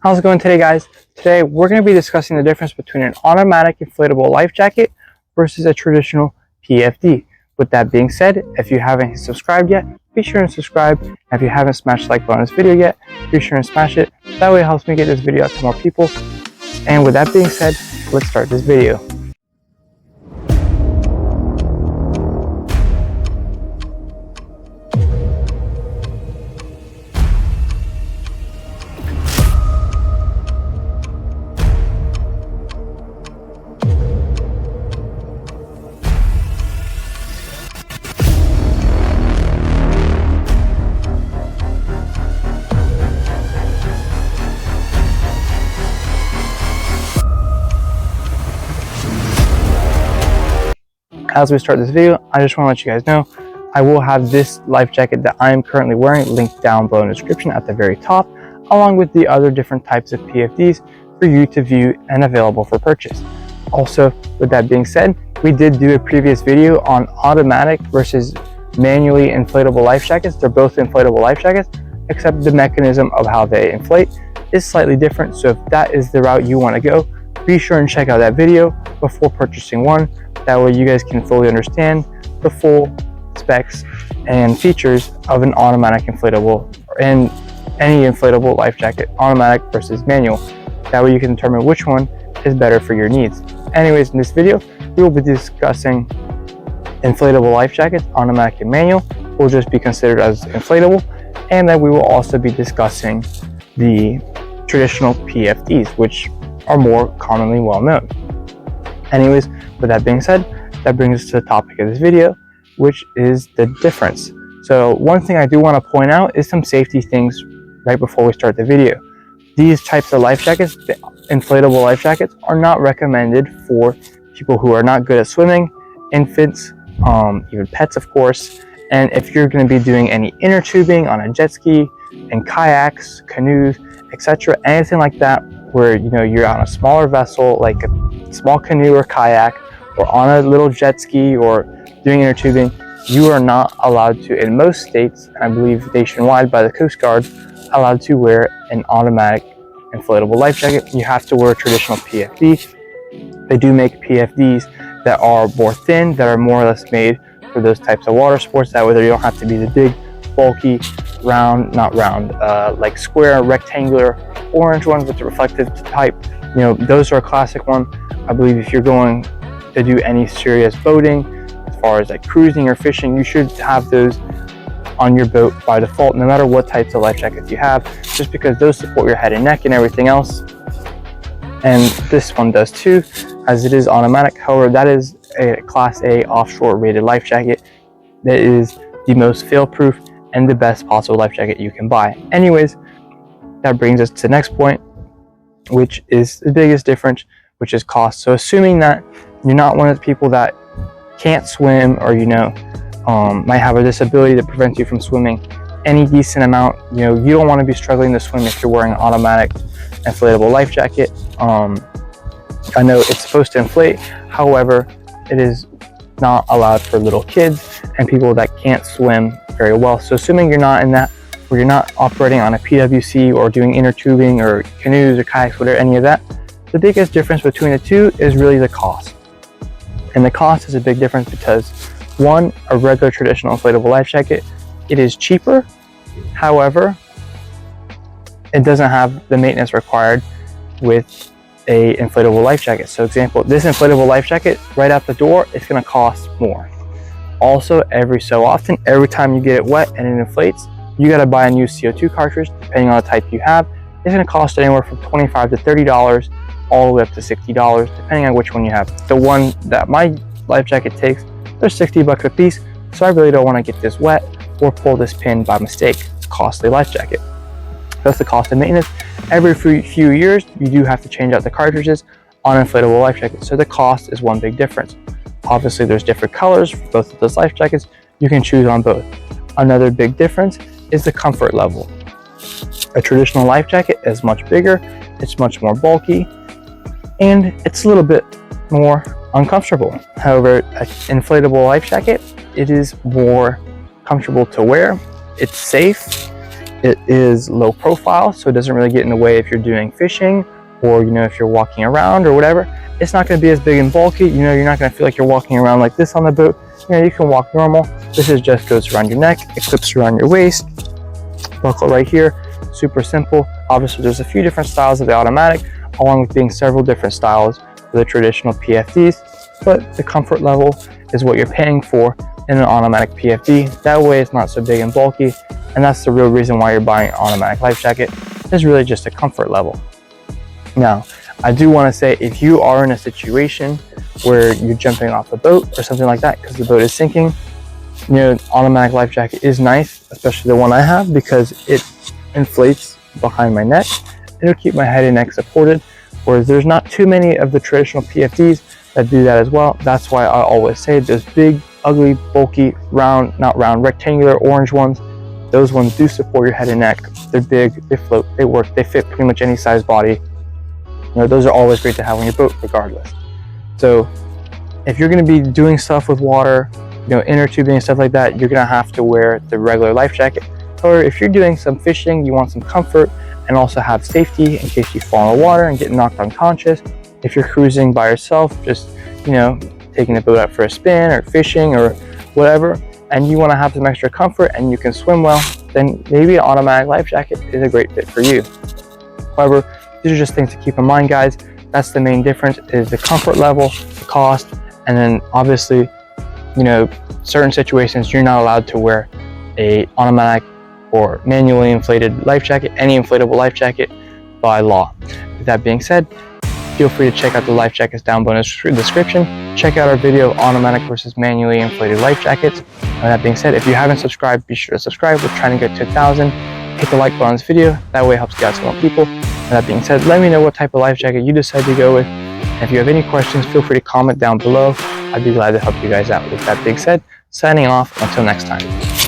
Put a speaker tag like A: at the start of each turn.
A: How's it going today, guys? Today we're going to be discussing the difference between an automatic inflatable life jacket versus a traditional PFD. With that being said, if you haven't subscribed yet, be sure and subscribe. And if you haven't smashed the like button on this video yet, be sure and smash it. That way it helps me get this video out to more people. And with that being said, let's start this video. As we start this video, I just want to let you guys know I will have this life jacket that I am currently wearing linked down below in the description at the very top, along with the other different types of PFDs for you to view and available for purchase. Also, with that being said, we did do a previous video on automatic versus manually inflatable life jackets. They're both inflatable life jackets, except the mechanism of how they inflate is slightly different. So if that is the route you want to go, be sure and check out that video before purchasing one. That way you guys can fully understand the full specs and features of an automatic inflatable and any inflatable life jacket, automatic versus manual. That way you can determine which one is better for your needs. Anyways, in this video, we will be discussing inflatable life jackets, automatic and manual will just be considered as inflatable. And then we will also be discussing the traditional PFDs, which are more commonly well known. Anyways, with that being said, that brings us to the topic of this video, which is the difference. So one thing I do want to point out is some safety things right before we start the video. These types of life jackets, the inflatable life jackets, are not recommended for people who are not good at swimming, infants, even pets, of course. And if you're going to be doing any inner tubing on a jet ski, and kayaks, canoes, etc., anything like that, where you're on a smaller vessel like a small canoe or kayak, or on a little jet ski, or doing inner tubing, you are not allowed to, in most states, and I believe nationwide by the Coast Guard, allowed to wear an automatic inflatable life jacket. You have to wear a traditional PFD. They do make PFDs that are more thin, that are more or less made for those types of water sports. That way you don't have to be the big, bulky, like square, rectangular, orange ones with the reflective type. Those are a classic one. I believe if you're going to do any serious boating, as far as like cruising or fishing, you should have those on your boat by default, no matter what types of life jackets you have, just because those support your head and neck and everything else. And this one does too, as it is automatic. However, that is a Class A offshore rated life jacket that is the most fail-proof and the best possible life jacket you can buy. Anyways, that brings us to the next point, which is the biggest difference, which is cost. So assuming that you're not one of the people that can't swim, or might have a disability that prevents you from swimming any decent amount, you don't want to be struggling to swim if you're wearing an automatic inflatable life jacket. I know it's supposed to inflate, however, it is not allowed for little kids and people that can't swim very well. So assuming you're not in that, where you're not operating on a PWC or doing inner tubing or canoes or kayaks, whatever, any of that, the biggest difference between the two is really the cost. And the cost is a big difference because, one, a regular traditional inflatable life jacket, it is cheaper. However, it doesn't have the maintenance required with a inflatable life jacket. So example, this inflatable life jacket right out the door, it's going to cost more. Also, every so often, every time you get it wet and it inflates, you got to buy a new CO2 cartridge. Depending on the type you have, it's going to cost anywhere from $25 to $30, all the way up to $60, depending on which one you have. The one that my life jacket takes, they're $60 a piece, so I really don't want to get this wet or pull this pin by mistake. It's a costly life jacket. That's the cost of maintenance. Every few years, you do have to change out the cartridges on inflatable life jackets, so the cost is one big difference. Obviously, there's different colors for both of those life jackets. You can choose on both. Another big difference is the comfort level. A traditional life jacket is much bigger, it's much more bulky, and it's a little bit more uncomfortable. However, an inflatable life jacket, it is more comfortable to wear, it's safe, it is low profile, so it doesn't really get in the way if you're doing fishing, or if you're walking around or whatever. It's not going to be as big and bulky. You're not going to feel like you're walking around like this on the boat. You can walk normal. This is just goes around your neck, it clips around your waist, buckle right here. Super simple. Obviously there's a few different styles of the automatic, along with being several different styles for the traditional PFDs, but the comfort level is what you're paying for in an automatic PFD. That way it's not so big and bulky, and that's the real reason why you're buying an automatic life jacket, is really just a comfort level. Now, I do want to say, if you are in a situation where you're jumping off a boat or something like that because the boat is sinking, automatic life jacket is nice, especially the one I have, because it inflates behind my neck and it'll keep my head and neck supported, whereas there's not too many of the traditional PFDs that do that as well. That's why I always say those big, ugly, bulky, rectangular orange ones, those ones do support your head and neck. They're big, they float, they work, they fit pretty much any size body. Those are always great to have on your boat regardless. So if you're going to be doing stuff with water, inner tubing and stuff like that, you're going to have to wear the regular life jacket. Or if you're doing some fishing, you want some comfort and also have safety in case you fall in the water and get knocked unconscious. If you're cruising by yourself, just taking the boat out for a spin or fishing or whatever, and you want to have some extra comfort and you can swim well, then maybe an automatic life jacket is a great fit for you. However, these are just things to keep in mind, guys. That's the main difference, is the comfort level, the cost, and then obviously, certain situations you're not allowed to wear a automatic or manually inflated life jacket, any inflatable life jacket, by law. With that being said, feel free to check out the life jackets down below in the description. Check out our video of automatic versus manually inflated life jackets. With that being said, if you haven't subscribed, be sure to subscribe. We're trying to get to 1,000. Hit the like button on this video. That way it helps get out to more people. With that being said, let me know what type of life jacket you decide to go with. And if you have any questions, feel free to comment down below. I'd be glad to help you guys out. With that being said, signing off. Until next time.